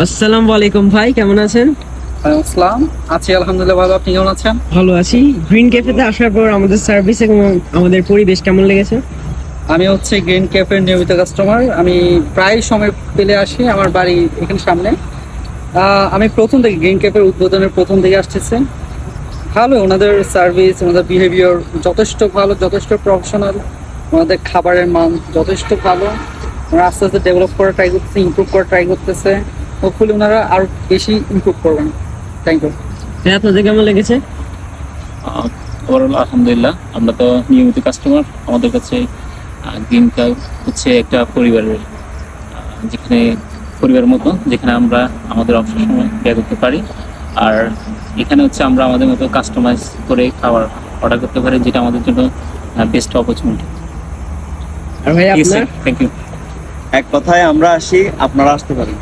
আসসালামু আলাইকুম ভাই, কেমন আছেন? ওয়ালাইকুম আসসালাম। আছি আলহামদুলিল্লাহ ভালো। আপনি কেমন আছেন? ভালো আছি। গ্রিন ক্যাফেতে আসার পর আমাদের সার্ভিস এবং আমাদের পরিবেশ কেমন লেগেছে? আমি হচ্ছে গ্রিন ক্যাফের নিয়মিত কাস্টমার। আমি প্রায় সময় পেলে আসি, আমার বাড়ি এখানে সামনে। আমি প্রথম থেকে গ্রিন ক্যাফের উদ্বোধনের প্রথম থেকে আসতেছে। ভালো ওনাদের সার্ভিস, ওনাদের বিহেভিয়ার যথেষ্ট ভালো, যথেষ্ট প্রফেশনাল। ওনাদের খাবারের মান যথেষ্ট ভালো। ওনারা আস্তে আস্তে ডেভেলপ করা ট্রাই করতেছে, ইমপ্রুভ করা ট্রাই করতেছে। হোপফুলি ওনারা আরো বেশি ইমপ্রুভ করবেন। Thank you. ভাই, আপনাদের কেমন লেগেছে? ওভারঅল আলহামদুলিল্লাহ, আমরা তো নিয়মিত কাস্টমার। আমাদের কাছে গ্রিন কাপ হচ্ছে একটা পরিবারের, যেখানে পরিবারের মতো, যেখানে আমরা আমাদের অবসর সময় ব্যয় করতে পারি। আর এখানে হচ্ছে আমরা আমাদের মতো কাস্টমাইজ করে খাবার অর্ডার করতে পারি, যেটা আমাদের জন্য বেস্ট অপরচুনিটি। আর ভাই আপনার? Thank you. এক কথায় আমরা আসি, আপনারা আসতে পারেন।